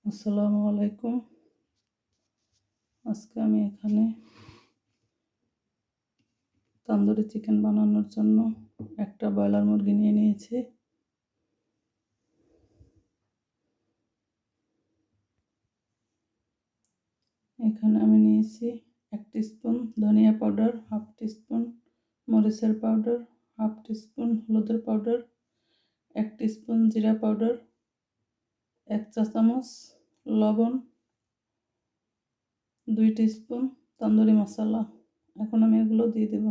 আসসালামু আলাইকুম। আজকে আমি এখানে তন্দুরি চিকেন বানানোর জন্য একটা ব্রয়লার মুরগি নিয়ে নিয়েছি। এখানে আমি নিয়েছি 1 টিস্পুন ধনিয়া পাউডার, হাফ টিস্পুন মরিচের পাউডার, হাফ টিস্পুন হলুদের পাউডার, 1 টিস্পুন জিরা পাউডার, 1 চা চামচ লবণ, 2 টিস্পুন তন্দুরি মশলা। এখন আমি এগুলো দিয়ে দেব।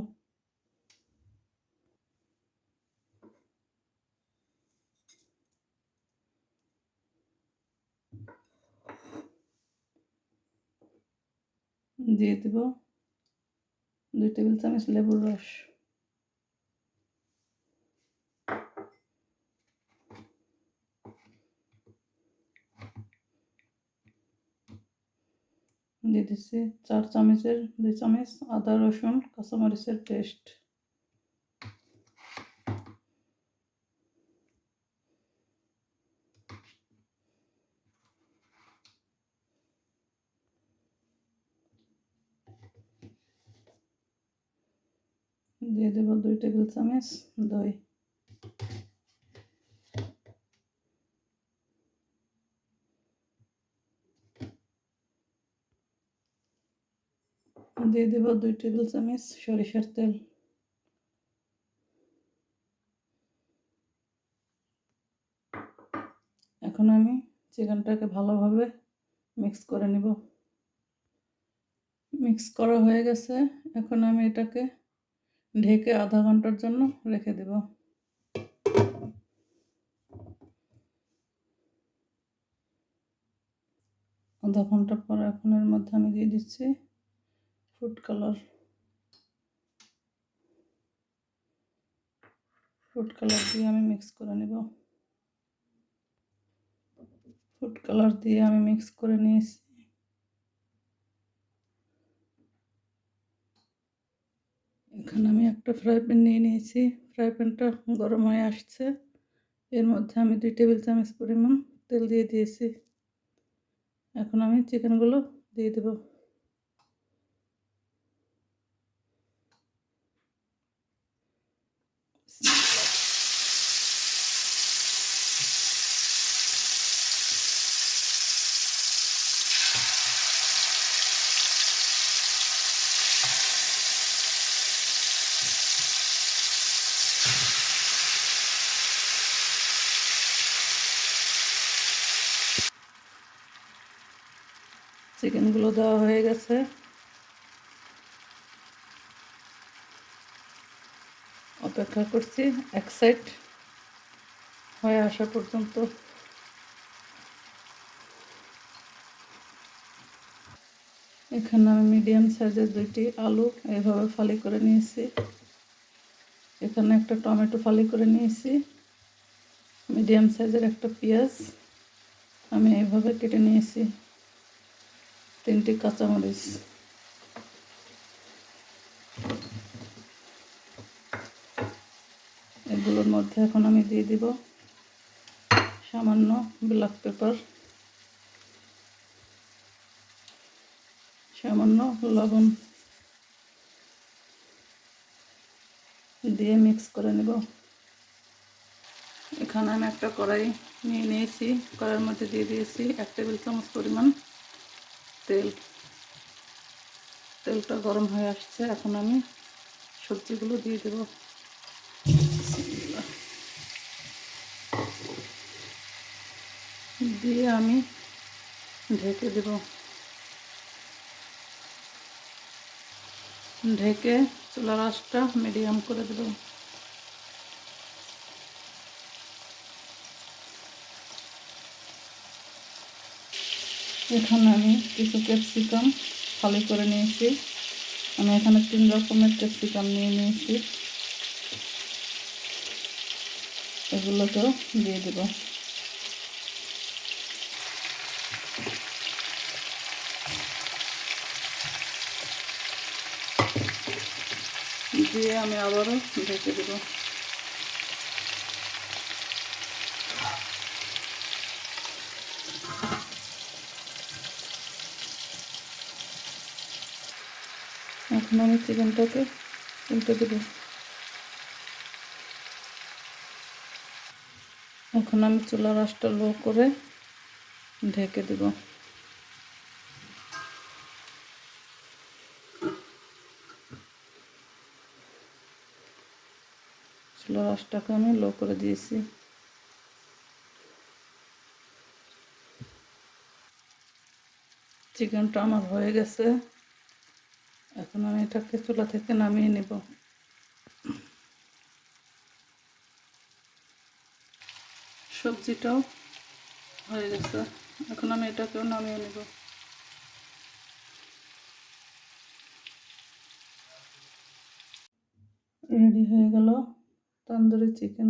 দিয়ে দেব 2 টেবিল চামচ লেবুর রস। দিয়ে দিচ্ছি 4 চামচের 2 চামচ আদা রসুন কাঁচামরিচের পেস্ট। দিয়ে দেব 2 টেবিল চামচ দই। দিয়ে দেব 2 টেবিল চামচ সরিষার তেল। এখন আমি চিকেনটাকে ভালোভাবে মিক্স করে নেব। মিক্স করা হয়ে গেছে। এখন আমি এটাকে ঢেকে আধা ঘন্টার জন্য রেখে দেব। আধা ঘন্টা পর এখন এর মধ্যে আমি দিয়ে দিচ্ছি ফুড কালার। ফুড কালার দিয়ে আমি মিক্স করে নেব। ফুড কালার দিয়ে আমি মিক্স করে নিয়েছি। এখানে আমি একটা ফ্রাই প্যান নিয়ে নিয়েছি। ফ্রাই প্যানটা গরম হয়ে আসছে। এর মধ্যে আমি 2 টেবিল চামচ পরিমাণ তেল দিয়ে দিয়েছি। এখন আমি চিকেনগুলো দিয়ে দেব। চিকেনগুলো দেওয়া হয়ে গেছে। অপেক্ষা করছি এক সাইড হয়ে আসা পর্যন্ত। এখানে আমি মিডিয়াম সাইজের 2টি আলু এইভাবে ফালি করে নিয়েছি। এখানে একটা টমেটো ফালি করে নিয়েছি। মিডিয়াম সাইজের একটা পেঁয়াজ আমি এইভাবে কেটে নিয়েছি। 3টি কাঁচামরিচ। এগুলোর মধ্যে এখন আমি দিয়ে দিব সামান্য ব্ল্যাক পেপার, সামান্য লবণ দিয়ে মিক্স করে নেব। এখানে আমি একটা কড়াই নিয়ে নিয়েছি। কড়াইয়ের মধ্যে দিয়ে দিয়েছি 1 টেবিল চামচ পরিমাণ তেল। তেলটা গরম হয়ে আসছে। এখন আমি সবজিগুলো দিয়ে দেব। দিয়ে আমি ঢেকে দেব। ঢেকে চুলার আঁচটা মিডিয়াম করে দেব। এখানে আমি কিছু ক্যাপসিকাম ফালি করে নিয়েছি। আমি এখানে 3 রকমের ক্যাপসিকাম নিয়ে নিয়েছি। এগুলোকেও দিয়ে দেব। দিয়ে আমি আবারও ঢেকে দেব। এখন আমি চিকেনটাকে উল্টে দেব। এখন আমি চুলার আঁচটা লো করে ঢেকে দেব। চুলার আঁচটাকে আমি লো করে দিয়েছি। চিকেনটা আমার হয়ে গেছে। এখন আমি এটাকে চুলা থেকে নামিয়ে নেব। সবজিটাও হয়ে গেছে, এখন আমি এটাকেও নামিয়ে নেব। রেডি হয়ে গেল তন্দুরি চিকেন।